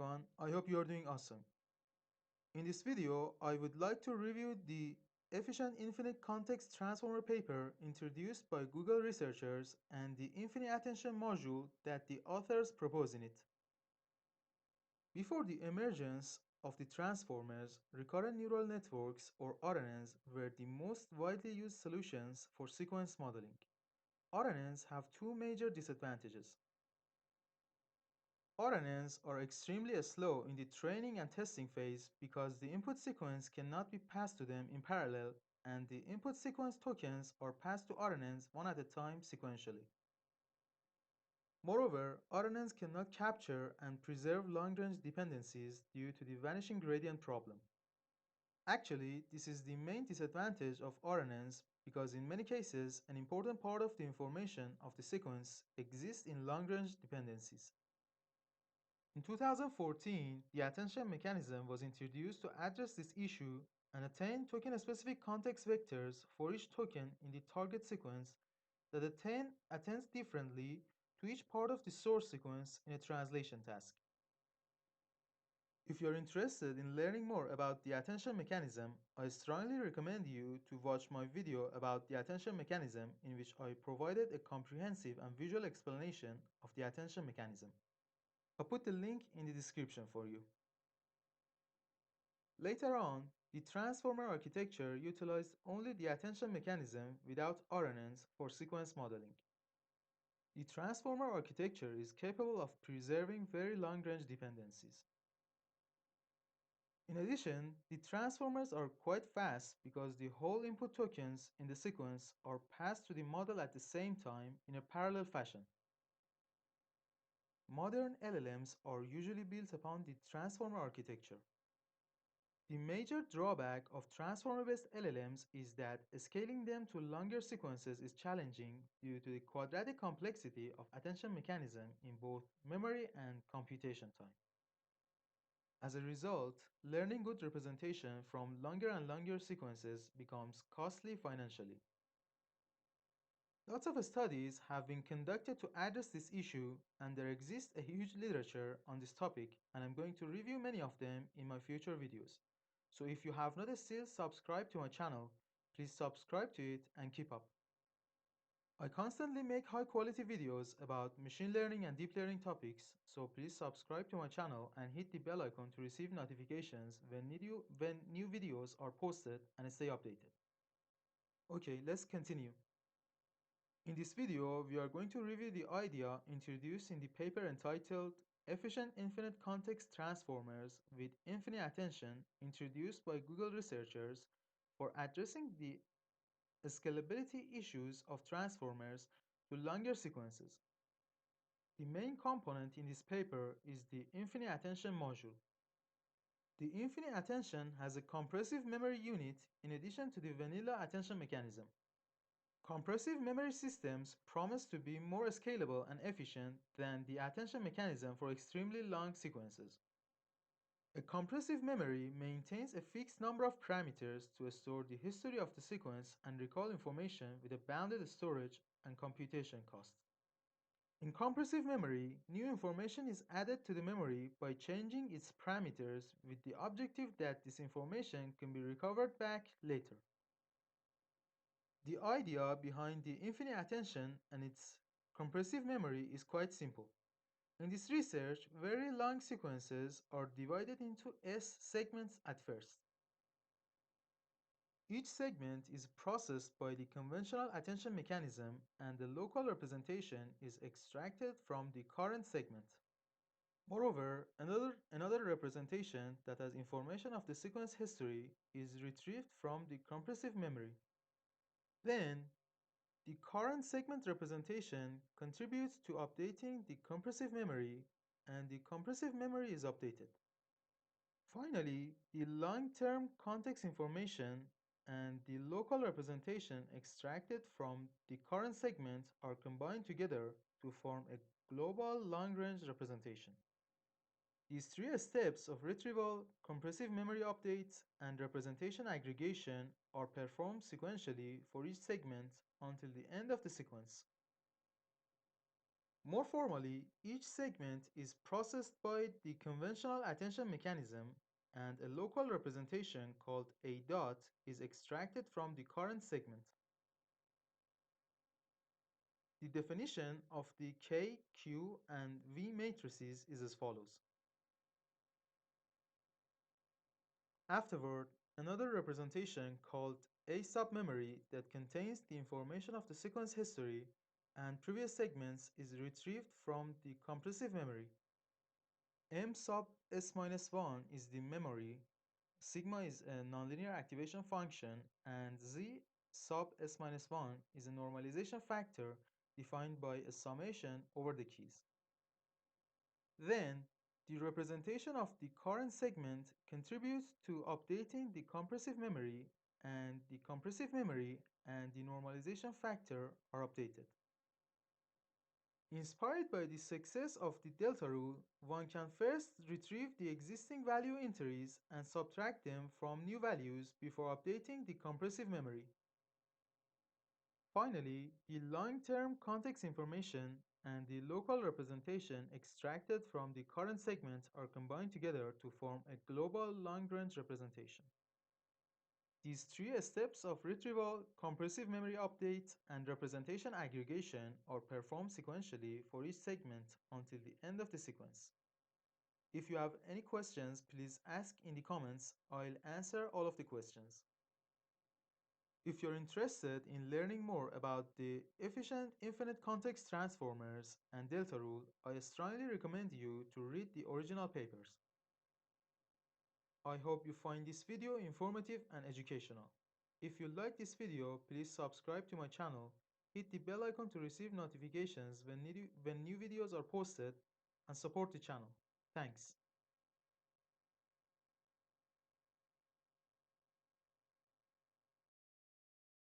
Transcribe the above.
everyone, I hope you are doing awesome. In this video, I would like to review the Efficient Infinite Context Transformer paper introduced by Google researchers and the Infinite Attention module that the authors propose in it. Before the emergence of the transformers, recurrent neural networks or RNNs were the most widely used solutions for sequence modeling. RNNs have two major disadvantages. RNNs are extremely slow in the training and testing phase because the input sequence cannot be passed to them in parallel, and the input sequence tokens are passed to RNNs one at a time sequentially. Moreover, RNNs cannot capture and preserve long-range dependencies due to the vanishing gradient problem. Actually, this is the main disadvantage of RNNs because in many cases, an important part of the information of the sequence exists in long-range dependencies. In 2014, the attention mechanism was introduced to address this issue and attain token-specific context vectors for each token in the target sequence that attends differently to each part of the source sequence in a translation task. If you're interested in learning more about the attention mechanism, I strongly recommend you to watch my video about the attention mechanism in which I provided a comprehensive and visual explanation of the attention mechanism. I'll put the link in the description for you. Later on, the transformer architecture utilized only the attention mechanism without RNNs for sequence modeling. The transformer architecture is capable of preserving very long-range dependencies. In addition, the transformers are quite fast because the whole input tokens in the sequence are passed to the model at the same time in a parallel fashion. Modern LLMs are usually built upon the transformer architecture. The major drawback of transformer-based LLMs is that scaling them to longer sequences is challenging due to the quadratic complexity of attention mechanism in both memory and computation time. As a result, learning good representation from longer and longer sequences becomes costly financially. Lots of studies have been conducted to address this issue, and there exists a huge literature on this topic, and I'm going to review many of them in my future videos. So if you have not still subscribed to my channel, please subscribe to it and keep up. I constantly make high quality videos about machine learning and deep learning topics, so please subscribe to my channel and hit the bell icon to receive notifications when new videos are posted and stay updated. Okay, let's continue. In this video, we are going to review the idea introduced in the paper entitled Efficient Infinite Context Transformers with Infinite Attention introduced by Google researchers for addressing the scalability issues of transformers to longer sequences. The main component in this paper is the Infinite Attention module. The Infinite Attention has a compressive memory unit in addition to the vanilla attention mechanism. Compressive memory systems promise to be more scalable and efficient than the attention mechanism for extremely long sequences. A compressive memory maintains a fixed number of parameters to store the history of the sequence and recall information with a bounded storage and computation cost. In compressive memory, new information is added to the memory by changing its parameters with the objective that this information can be recovered back later. The idea behind the infinite attention and its compressive memory is quite simple. In this research, very long sequences are divided into S segments at first. Each segment is processed by the conventional attention mechanism and the local representation is extracted from the current segment. Moreover, another representation that has information of the sequence history is retrieved from the compressive memory. Then, the current segment representation contributes to updating the compressive memory, and the compressive memory is updated. Finally, the long-term context information and the local representation extracted from the current segment are combined together to form a global long-range representation. These three steps of retrieval, compressive memory updates, and representation aggregation are performed sequentially for each segment until the end of the sequence. More formally, each segment is processed by the conventional attention mechanism, and a local representation called a dot is extracted from the current segment. The definition of the K, Q, and V matrices is as follows. Afterward, another representation called a submemory that contains the information of the sequence history and previous segments is retrieved from the compressive memory. M sub s minus 1 is the memory, sigma is a nonlinear activation function, and z sub s minus 1 is a normalization factor defined by a summation over the keys. Then, the representation of the current segment contributes to updating the compressive memory, and the compressive memory and the normalization factor are updated. Inspired by the success of the delta rule, one can first retrieve the existing value entries and subtract them from new values before updating the compressive memory. Finally, the long-term context information and the local representation extracted from the current segment are combined together to form a global long-range representation. These three steps of retrieval, compressive memory update, and representation aggregation are performed sequentially for each segment until the end of the sequence. If you have any questions, please ask in the comments. I'll answer all of the questions. If you're interested in learning more about the efficient infinite context transformers and delta rule, I strongly recommend you to read the original papers. I hope you find this video informative and educational. If you like this video, please subscribe to my channel, hit the bell icon to receive notifications when new videos are posted, and support the channel. Thanks.